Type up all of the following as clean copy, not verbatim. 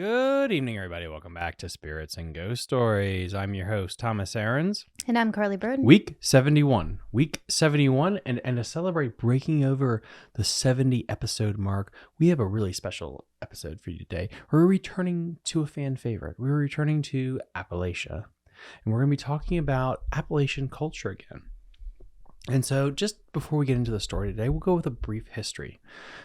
Good evening, everybody. Welcome back to Spirits and Ghost Stories. I'm your host, Thomas Aarons. And I'm Carly Broden. Week 71. And to celebrate breaking over the 70 episode mark, we have a really special episode for you today. We're returning to a fan favorite. We're returning to Appalachia. And we're going to be talking about Appalachian culture again. And so just before we get into the story today, we'll go with a brief history.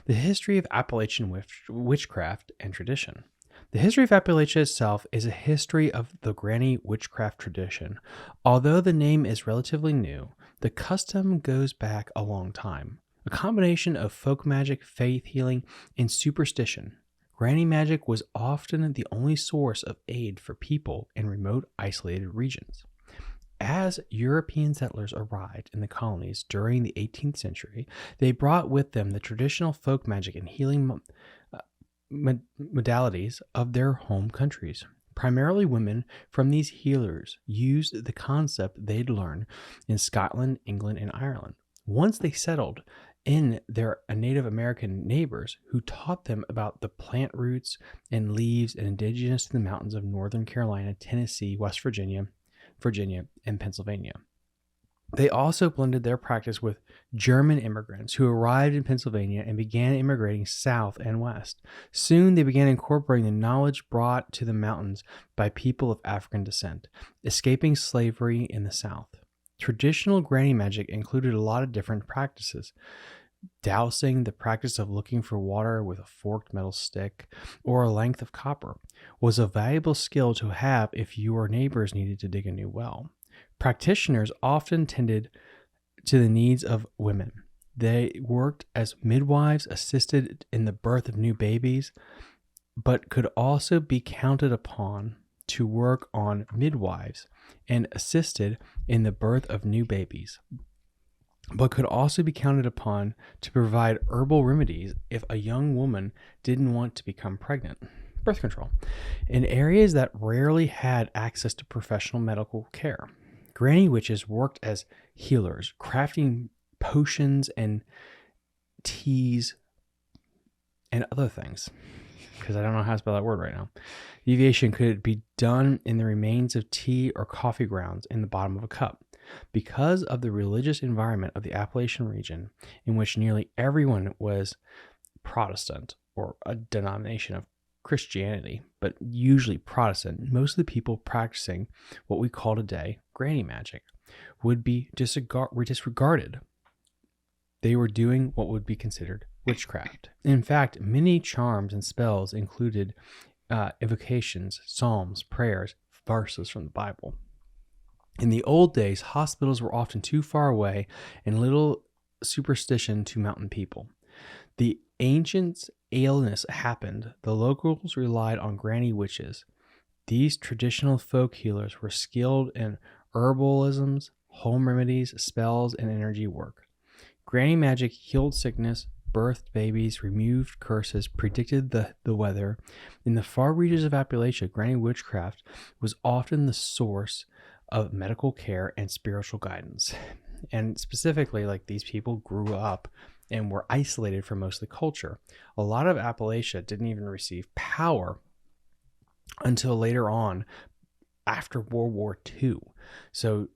The history of Appalachian witchcraft and tradition. The history of Appalachia itself is a history of the granny witchcraft tradition. Although the name is relatively new, the custom goes back a long time. A combination of folk magic, faith healing, and superstition. Granny magic was often the only source of aid for people in remote, isolated regions. As European settlers arrived in the colonies during the 18th century, they brought with them the traditional folk magic and healing modalities of their home countries. Primarily women from these healers used the concept they'd learned in Scotland, England, and Ireland. Once they settled in their Native American neighbors who taught them about the plant roots and leaves and indigenous to the mountains of Northern Carolina, Tennessee, West Virginia, and Pennsylvania. They also blended their practice with German immigrants who arrived in Pennsylvania and began immigrating south and west. Soon they began incorporating the knowledge brought to the mountains by people of African descent, escaping slavery in the south. Traditional granny magic included a lot of different practices. Dowsing, the practice of looking for water with a forked metal stick or a length of copper, was a valuable skill to have if your neighbors needed to dig a new well. Practitioners often tended to the needs of women. They worked as midwives, assisted in the birth of new babies, but could also be counted upon to work on midwives and assisted in the birth of new babies, but could also be counted upon to provide herbal remedies if a young woman didn't want to become pregnant. Birth control. In areas that rarely had access to professional medical care, granny witches worked as healers, crafting potions and teas and other things, because I don't know how to spell that word right now. Deviation could be done in the remains of tea or coffee grounds in the bottom of a cup. Because of the religious environment of the Appalachian region, in which nearly everyone was Protestant or a denomination of Christianity, but usually Protestant, most of the people practicing what we call today granny magic would be disregarded. They were doing what would be considered witchcraft. In fact, many charms and spells included invocations, psalms, prayers, verses from the Bible. In the old days, hospitals were often too far away and little superstition to mountain people. The ancients' illness happened. The locals relied on granny witches. These traditional folk healers were skilled in herbalisms, home remedies, spells, and energy work. Granny magic healed sickness, birthed babies, removed curses, predicted the weather. In the far reaches of Appalachia, granny witchcraft was often the source of medical care and spiritual guidance. And specifically, like, these people grew up and were isolated from most of the culture. A lot of Appalachia didn't even receive power until later on after World War II. So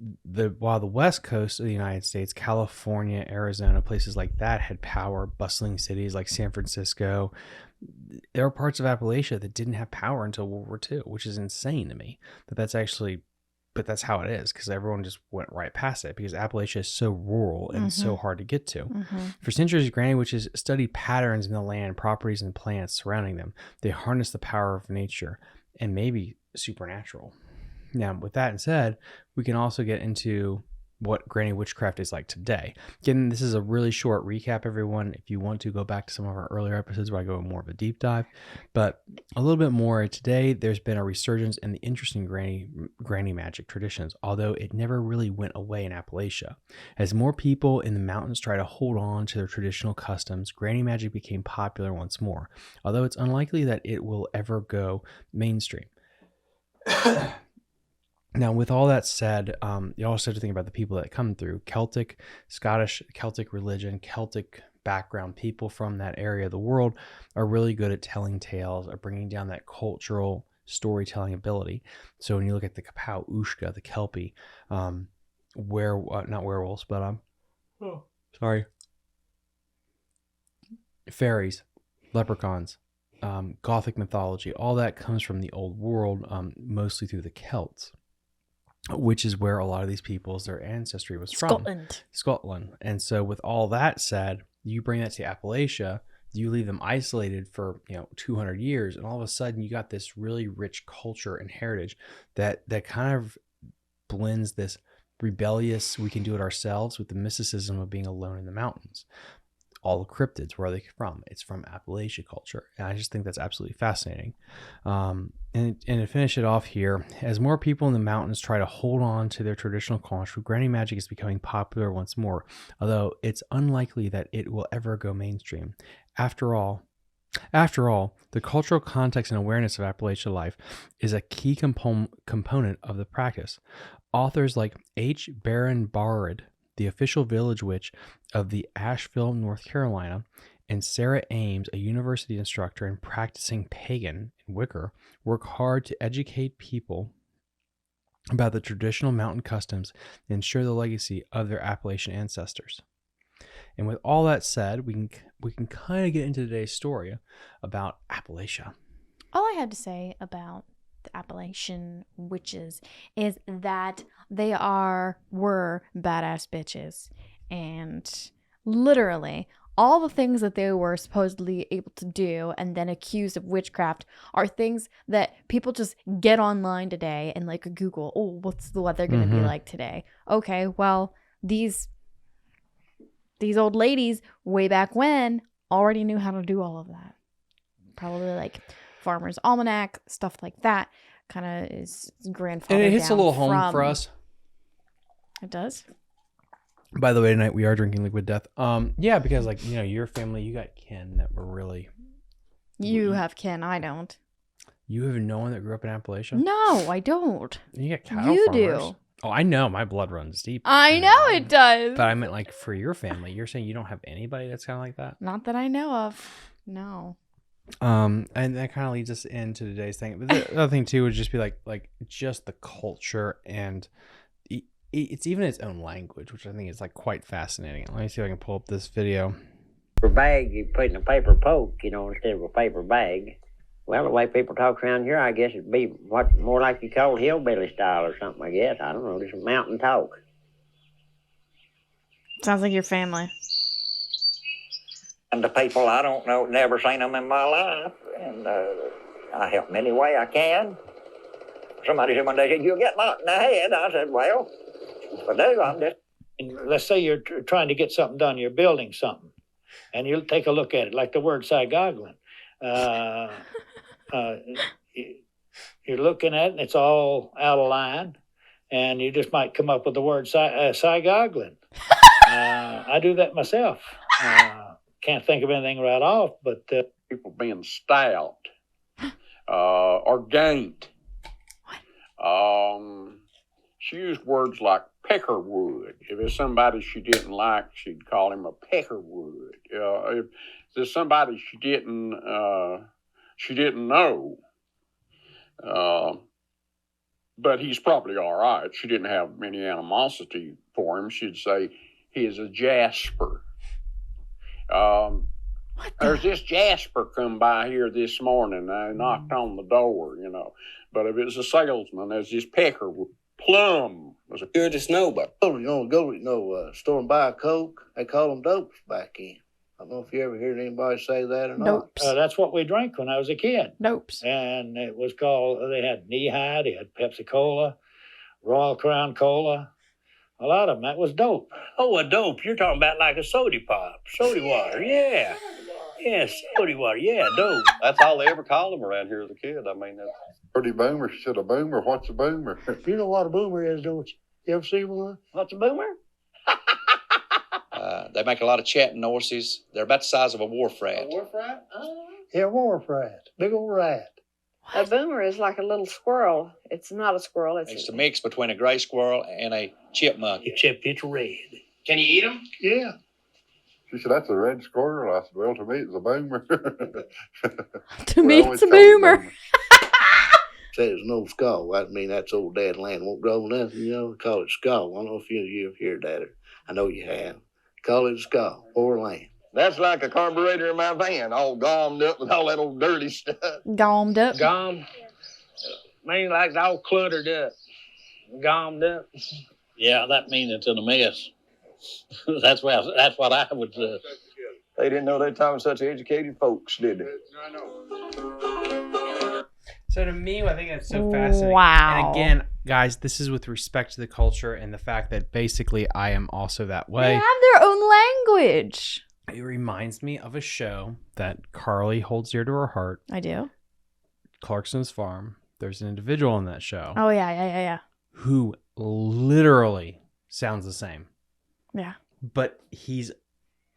while the west coast of the United States, California, Arizona, places like that had power, bustling cities like San Francisco, there are parts of Appalachia that didn't have power until World War II, which is insane to me. But that's how it is, because everyone just went right past it, because Appalachia is so rural and so hard to get to. For centuries, granny witches studied patterns in the land, properties, and plants surrounding them. They harnessed the power of nature and maybe supernatural. Now, with that said, we can also get into what granny witchcraft is like today. Again, this is a really short recap, everyone. If you want to go back to some of our earlier episodes where I go more of a deep dive, but a little bit more today, there's been a resurgence in the interesting granny magic traditions, although it never really went away in Appalachia. As more people in the mountains try to hold on to their traditional customs, granny magic became popular once more, although it's unlikely that it will ever go mainstream. Now, with all that said, you also have to think about the people that come through. Scottish Celtic religion, Celtic background, people from that area of the world are really good at telling tales, or bringing down that cultural storytelling ability. So when you look at the Kapow, Ushka, the Kelpie, not werewolves, but fairies, leprechauns, Gothic mythology, all that comes from the old world, mostly through the Celts, which is where a lot of these peoples, their ancestry was from. Scotland. And so with all that said, you bring that to Appalachia, you leave them isolated for 200 years, and all of a sudden you got this really rich culture and heritage that kind of blends this rebellious, we can do it ourselves, with the mysticism of being alone in the mountains. All the cryptids, where are they from? It's from Appalachia culture. And I just think that's absolutely fascinating. And to finish it off here, as more people in the mountains try to hold on to their traditional culture, granny magic is becoming popular once more, although it's unlikely that it will ever go mainstream. After all, the cultural context and awareness of Appalachia life is a key component of the practice. Authors like H. Baron Bard, the official village witch of the Asheville, North Carolina, and Sarah Ames, a university instructor and practicing pagan in Wicker, work hard to educate people about the traditional mountain customs and ensure the legacy of their Appalachian ancestors. And with all that said, we can kind of get into today's story about Appalachia. All I have to say about the Appalachian witches is that they were badass bitches, and literally all the things that they were supposedly able to do and then accused of witchcraft are things that people just get online today and like Google, oh, what's the weather going to be like today? Okay, well, these old ladies way back when already knew how to do all of that. Probably like Farmer's Almanac, stuff like that, kind of is grandfathered down. And it hits a little home for us. It does. By the way, tonight we are drinking Liquide Death. Yeah, because your family, you got kin that were really. You have kin, I don't. You have no one that grew up in Appalachia? No, I don't. You got cattle You farmers. do. Oh, I know. My blood runs deep. I know it does. But I meant like for your family. You're saying you don't have anybody that's kind of like that? Not that I know of. No. And that kind of leads us into today's thing. But the other thing too would just be like just the culture, and it's even its own language, which I think is like quite fascinating. Let me see if I can pull up this video. Paper bag, you put in a paper poke, instead of a paper bag. Well, the way people talk around here, I guess it'd be what more like you call hillbilly style or something, I guess. I don't know, just mountain talk. Sounds like your family. And the people I don't know, never seen them in my life, and I help them any way I can. Somebody said one day, "You'll get knocked in the head." I said, "Well, if I do, I'm just..." Let's say you're trying to get something done, you're building something, and you'll take a look at it, like the word Saigoglin. You're looking at it, and it's all out of line, and you just might come up with the word Saigoglin. I do that myself. Can't think of anything right off, but... people being stout or gaint. She used words like peckerwood. If it's somebody she didn't like, she'd call him a peckerwood. If there's somebody she didn't know, but he's probably all right. She didn't have any animosity for him. She'd say he is a jasper. There's this Jasper come by here this morning. I knocked on the door, But if it's a salesman, there's this pecker plum. Was a good to know, but store and buy a Coke. They call them dopes back in. I don't know if you ever heard anybody say that or not. Dopes. That's what we drank when I was a kid. Dopes. And it was called, they had Knee-High, they had Pepsi-Cola, Royal Crown Cola. A lot of them, that was dope. Oh, a dope. You're talking about like a soda pop. Soda water, yeah. Yeah, soda water, yeah, dope. that's all they ever called him around here as a kid. I mean, that's pretty boomer. She said, a boomer? What's a boomer? You know what a boomer is, don't you? You ever see one? What's a boomer? They make a lot of chatting noises. They're about the size of a wharf rat. A wharf rat? Yeah, wharf rat. Big old rat. A boomer is like a little squirrel. It's not a squirrel. It's a mix between a gray squirrel and a chipmunk. Except it's red. Can you eat them? Yeah. She said, that's a red squirrel. I said, well, to me, it's a boomer. To me, it's a boomer. Say there's no skull. I mean, that's old dad land won't grow nothing, you know. Call it skull. I don't know if you've heard that. I know you have. Call it a skull. Poor land. That's like a carburetor in my van, all gommed up with all that old dirty stuff. Gommed up? Gommed. Mean like it's all cluttered up. Gommed up. Yeah, that means it's in a mess. That's what I would say. They didn't know they talking such educated folks, did they? I know. So to me, I think that's so fascinating. Wow. And again, guys, this is with respect to the culture and the fact that basically I am also that way. They have their own language. It reminds me of a show that Carly holds dear to her heart. I do. Clarkson's Farm. There's an individual in that show Oh, yeah. who literally sounds the same. Yeah. But he's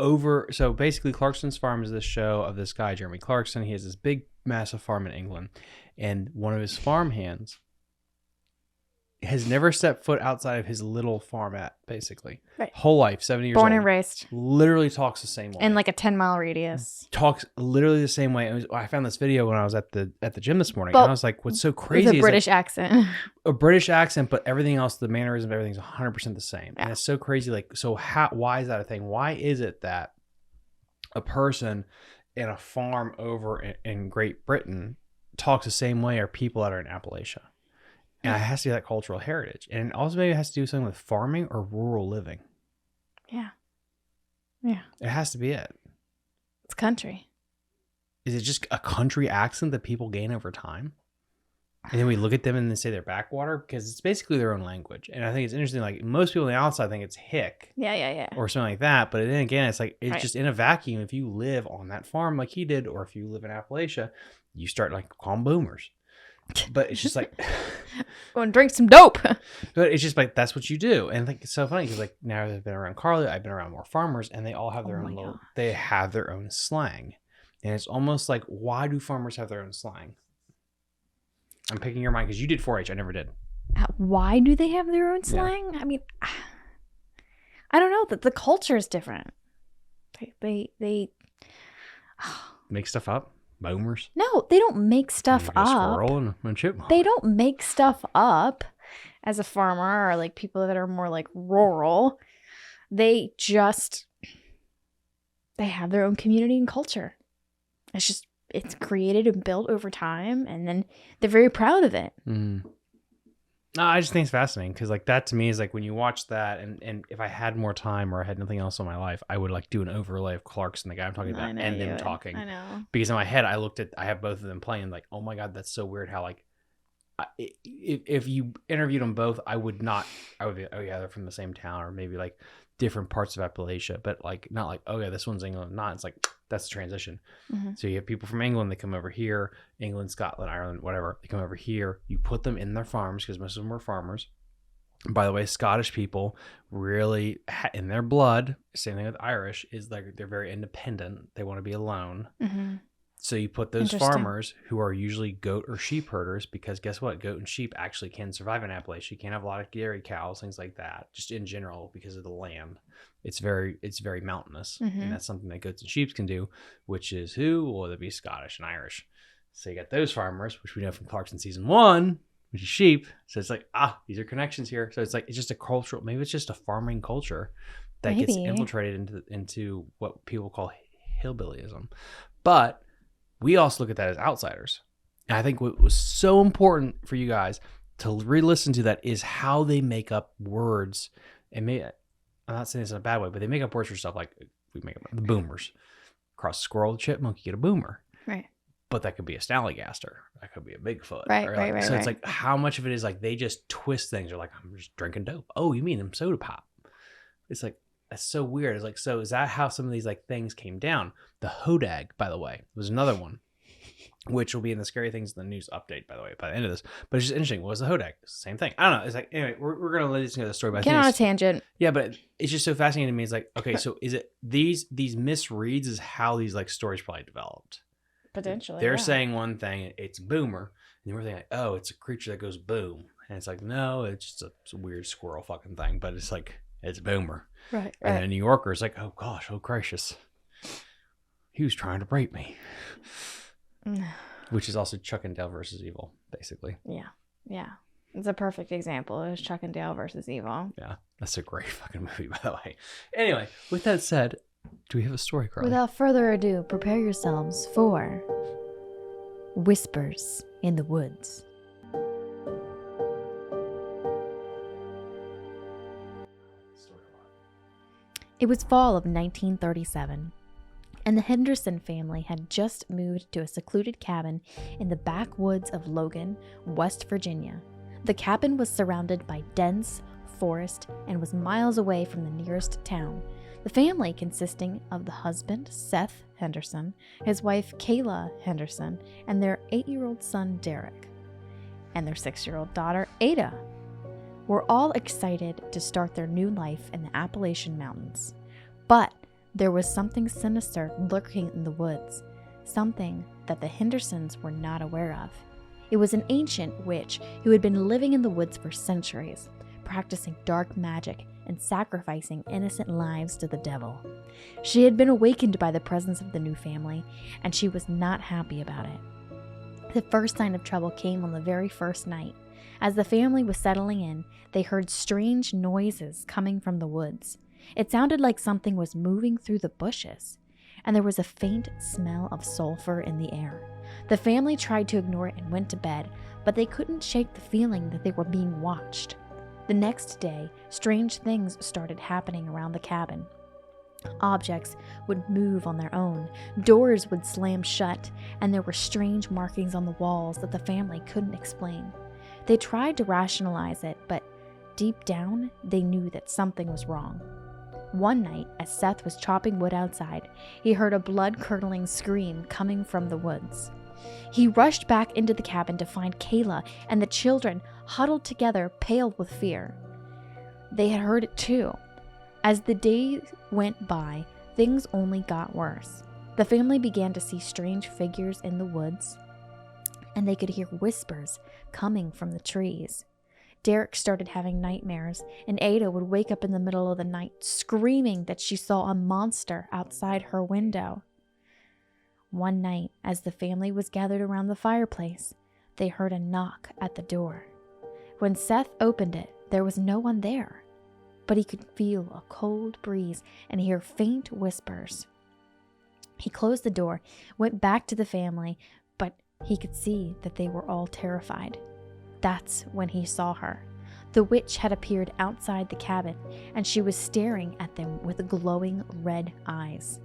over. So basically, Clarkson's Farm is this show of this guy, Jeremy Clarkson. He has this big, massive farm in England. And one of his farm hands has never stepped foot outside of his little farmette, basically. Right. Whole life, 70 years old. Born and raised. Literally talks the same way. In like a 10-mile radius. Talks literally the same way. I found this video when I was at the gym this morning. But and I was like, what's so crazy with a is British accent. a British accent, but everything else, the mannerism, everything's 100% the same. Yeah. And it's so crazy. Like, so why is that a thing? Why is it that a person in a farm over in Great Britain talks the same way or people that are in Appalachia? And it has to be that cultural heritage. And also maybe it has to do with something with farming or rural living. Yeah. Yeah. It has to be it. It's country. Is it just a country accent that people gain over time? And then we look at them and they say they're backwater because it's basically their own language. And I think it's interesting. Like most people on the outside think it's hick. Yeah. Or something like that. But then again, it's like, it's Right. just in a vacuum. If you live on that farm like he did, or if you live in Appalachia, you start like calling boomers. But it's just like, Go and drink some dope. but it's just like, that's what you do. And like, it's so funny because like now I've been around Carly, I've been around more farmers, and they all have their own little, they have their own slang. And it's almost like, why do farmers have their own slang? I'm picking your mind because you did 4-H. I never did. Why do they have their own slang? I mean, I don't know. The culture is different. They Make stuff up? Boomers? no, they don't make stuff Like a up. squirrel and a chipmunk. They don't make stuff up as a farmer or like people that are more like rural. They have their own community and culture. It's created and built over time, and then they're very proud of it. Mm. No, I just think it's fascinating because like that to me is like when you watch that, and if I had more time or I had nothing else in my life, I would like do an overlay of Clarkson, the guy I'm talking about, and them talking. I know. Because in my head, I have both of them playing like, oh my God, that's so weird how like, if you interviewed them both, I would be, oh yeah, they're from the same town or maybe like different parts of Appalachia, but like not like, oh yeah, this one's England. Not, it's like, that's the transition. Mm-hmm. So you have people from England, they come over here, England, Scotland, Ireland, whatever. They come over here, you put them in their farms because most of them were farmers. And by the way, Scottish people really, in their blood, same thing with Irish, is like they're very independent. They want to be alone. Mm-hmm. So you put those farmers who are usually goat or sheep herders, because guess what? Goat and sheep actually can survive in Appalachia. You can't have a lot of dairy cows, things like that, just in general because of the land. It's very mountainous, and that's something that goats and sheep can do, which is who? Well, it'd be Scottish and Irish. So you got those farmers, which we know from Clarkson season 1, which is sheep. So it's like, these are connections here. So it's like, it's just a cultural, maybe it's just a farming culture that gets infiltrated into what people call hillbillyism. But we also look at that as outsiders. And I think what was so important for you guys to re-listen to that is how they make up words. And I'm not saying this in a bad way, but they make up words for stuff like, we make up the boomers. Cross a squirrel, chipmunk, you get a boomer. Right. But that could be a snallygaster. That could be a Bigfoot. Right. So it's like how much of it is like they just twist things. They're like, I'm just drinking dope. Oh, you mean them soda pop? It's like, that's so weird. It's like, so is that how some of these like things came down? The hodag, by the way, was another one, which will be in the scary things in the news update, by the way, by the end of this. But it's just interesting. What was the hodag? Same thing. I don't know. It's like, anyway, we're going to let this go the story. Get on a tangent. Yeah, but it's just so fascinating to me. It's like, okay, so is it these misreads is how these like stories probably developed? Potentially. They're saying one thing, it's boomer, and we're thinking, like, oh, it's a creature that goes boom. And it's like, no, it's just a weird squirrel fucking thing, but it's like, it's boomer. Right. And then a New Yorker is like, oh gosh, oh gracious. He was trying to rape me. Which is also Chuck and Dale versus Evil, basically. Yeah. Yeah. It's a perfect example. It was Chuck and Dale versus Evil. Yeah. That's a great fucking movie, by the way. Anyway, with that said, do we have a story, Carly? Without further ado, prepare yourselves for Whispers in the Woods. It was fall of 1937, and the Henderson family had just moved to a secluded cabin in the backwoods of Logan, West Virginia. The cabin was surrounded by dense forest and was miles away from the nearest town. The family, consisting of the husband, Seth Henderson, his wife, Kayla Henderson, and their 8-year-old son, Derek, and their 6-year-old daughter, Ada, were all excited to start their new life in the Appalachian Mountains. But there was something sinister lurking in the woods, something that the Hendersons were not aware of. It was an ancient witch who had been living in the woods for centuries, practicing dark magic and sacrificing innocent lives to the devil. She had been awakened by the presence of the new family, and she was not happy about it. The first sign of trouble came on the very first night. As the family was settling in, they heard strange noises coming from the woods. It sounded like something was moving through the bushes, and there was a faint smell of sulfur in the air. The family tried to ignore it and went to bed, but they couldn't shake the feeling that they were being watched. The next day, strange things started happening around the cabin. Objects would move on their own, doors would slam shut, and there were strange markings on the walls that the family couldn't explain. They tried to rationalize it, but deep down, they knew that something was wrong. One night, as Seth was chopping wood outside, he heard a blood-curdling scream coming from the woods. He rushed back into the cabin to find Kayla and the children huddled together, pale with fear. They had heard it too. As the days went by, things only got worse. The family began to see strange figures in the woods, and they could hear whispers coming from the trees. Derek started having nightmares, and Ada would wake up in the middle of the night screaming that she saw a monster outside her window. One night, as the family was gathered around the fireplace, they heard a knock at the door. When Seth opened it, there was no one there, but he could feel a cold breeze and hear faint whispers. He closed the door, went back to the family, but he could see that they were all terrified. That's when he saw her. The witch had appeared outside the cabin, and she was staring at them with glowing red eyes.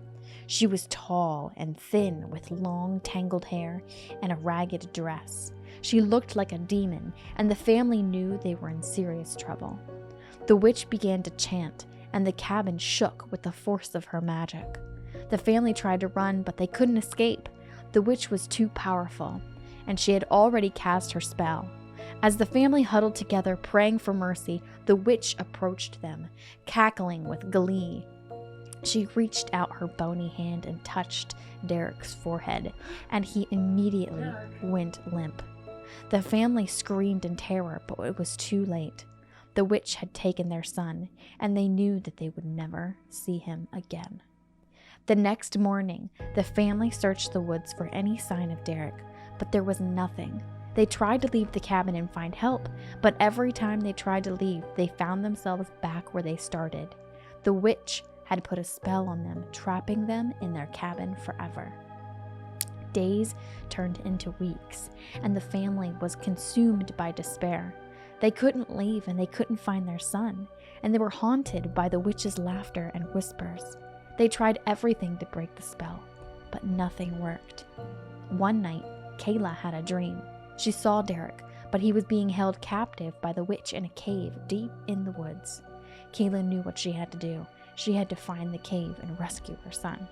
She was tall and thin with long tangled hair and a ragged dress. She looked like a demon, and the family knew they were in serious trouble. The witch began to chant, and the cabin shook with the force of her magic. The family tried to run, but they couldn't escape. The witch was too powerful, and she had already cast her spell. As the family huddled together, praying for mercy, the witch approached them, cackling with glee. She reached out her bony hand and touched Derek's forehead, and he immediately went limp. The family screamed in terror, but it was too late. The witch had taken their son, and they knew that they would never see him again. The next morning, the family searched the woods for any sign of Derek, but there was nothing. They tried to leave the cabin and find help, but every time they tried to leave, they found themselves back where they started. The witch had put a spell on them, trapping them in their cabin forever. Days turned into weeks, and the family was consumed by despair. They couldn't leave, and they couldn't find their son, and they were haunted by the witch's laughter and whispers. They tried everything to break the spell, but nothing worked. One night, Kayla had a dream. She saw Derek, but he was being held captive by the witch in a cave deep in the woods. Kayla knew what she had to do. She had to find the cave and rescue her son.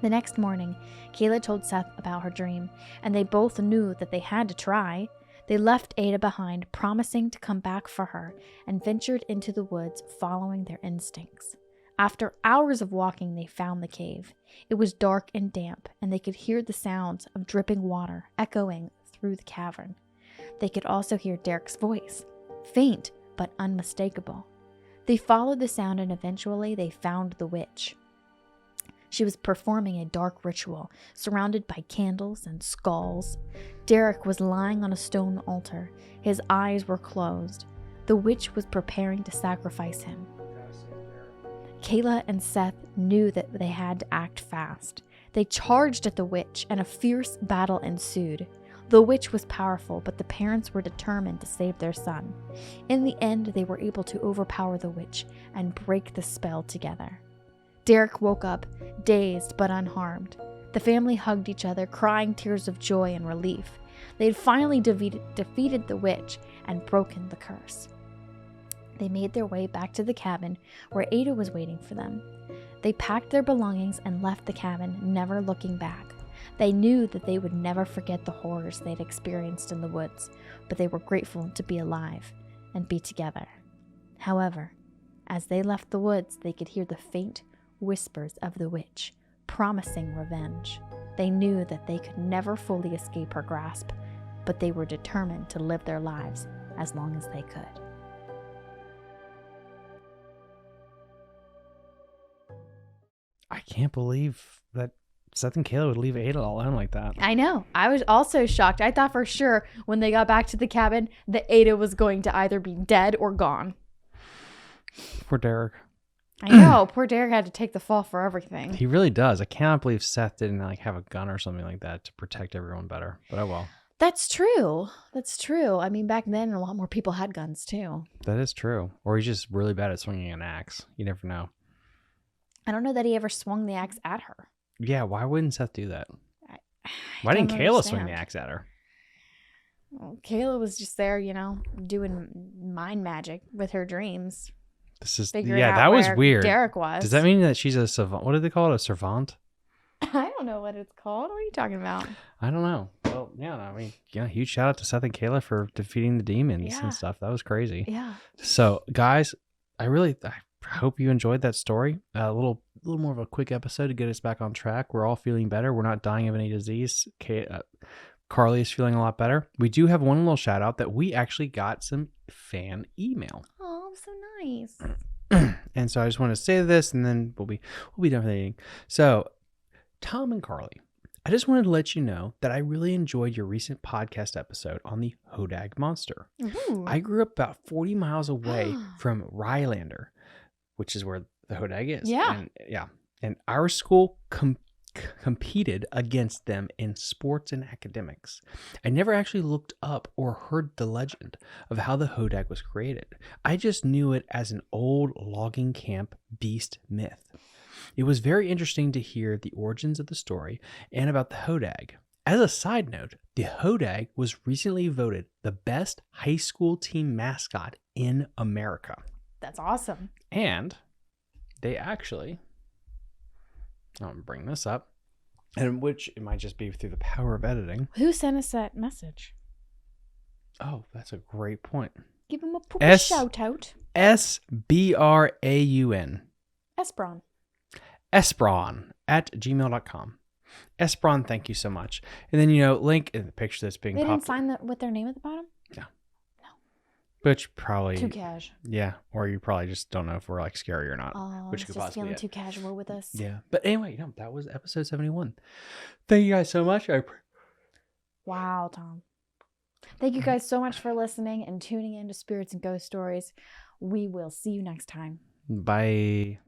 The next morning, Kayla told Seth about her dream, and they both knew that they had to try. They left Ada behind, promising to come back for her, and ventured into the woods, following their instincts. After hours of walking, they found the cave. It was dark and damp, and they could hear the sounds of dripping water echoing through the cavern. They could also hear Derek's voice, faint but unmistakable. They followed the sound and eventually they found the witch. She was performing a dark ritual, surrounded by candles and skulls. Derek was lying on a stone altar. His eyes were closed. The witch was preparing to sacrifice him. Kayla and Seth knew that they had to act fast. They charged at the witch, and a fierce battle ensued. The witch was powerful, but the parents were determined to save their son. In the end, they were able to overpower the witch and break the spell together. Derek woke up, dazed but unharmed. The family hugged each other, crying tears of joy and relief. They had finally defeated the witch and broken the curse. They made their way back to the cabin where Ada was waiting for them. They packed their belongings and left the cabin, never looking back. They knew that they would never forget the horrors they'd experienced in the woods, but they were grateful to be alive and be together. However, as they left the woods, they could hear the faint whispers of the witch, promising revenge. They knew that they could never fully escape her grasp, but they were determined to live their lives as long as they could. I can't believe that Seth and Kayla would leave Ada alone like that. I know. I was also shocked. I thought for sure when they got back to the cabin that Ada was going to either be dead or gone. Poor Derek. I know. Poor Derek had to take the fall for everything. He really does. I cannot believe Seth didn't have a gun or something like that to protect everyone better. But oh well. That's true. That's true. I mean, back then, a lot more people had guns too. That is true. Or he's just really bad at swinging an axe. You never know. I don't know that he ever swung the axe at her. Yeah, why wouldn't Seth do that? Why don't didn't Kayla understand. swing the axe at her? Well, Kayla was just there, doing mind magic with her dreams. Figuring out that was where weird. Derek was. Does that mean that she's a savant? What do they call it? A servant? I don't know what it's called. What are you talking about? I don't know. Well, yeah, I mean, huge shout out to Seth and Kayla for defeating the demons and stuff. That was crazy. Yeah. So, guys, I hope you enjoyed that story. A little more of a quick episode to get us back on track. We're all feeling better. We're not dying of any disease. Carly is feeling a lot better. We do have one little shout out that we actually got some fan email. Oh, so nice. And so I just want to say this, and then we'll be done with eating. So, Tom and Carly, I just wanted to let you know that I really enjoyed your recent podcast episode on the Hodag monster. Ooh. I grew up about 40 miles away from Rylander, which is where the Hodag is. Yeah. And our school competed against them in sports and academics. I never actually looked up or heard the legend of how the Hodag was created. I just knew it as an old logging camp beast myth. It was very interesting to hear the origins of the story and about the Hodag. As a side note, the Hodag was recently voted the best high school team mascot in America. That's awesome. And they actually, I'll bring this up, and which it might just be through the power of editing. Who sent us that message? Oh, that's a great point. Give him a proper shout out. SBRAUN. Esperon. Esperon at gmail.com. Esperon, thank you so much. And then, link in the picture that's being They popped. didn't sign that with their name at the bottom? No. Which probably. Too cash. Yeah. Or you probably just don't know if we're scary or not. Oh, which it's could just possibly feeling be too casual with us. Yeah. But anyway, that was episode 71. Thank you guys so much. Wow, Tom. Thank you guys so much for listening and tuning in to Spirits and Ghost Stories. We will see you next time. Bye.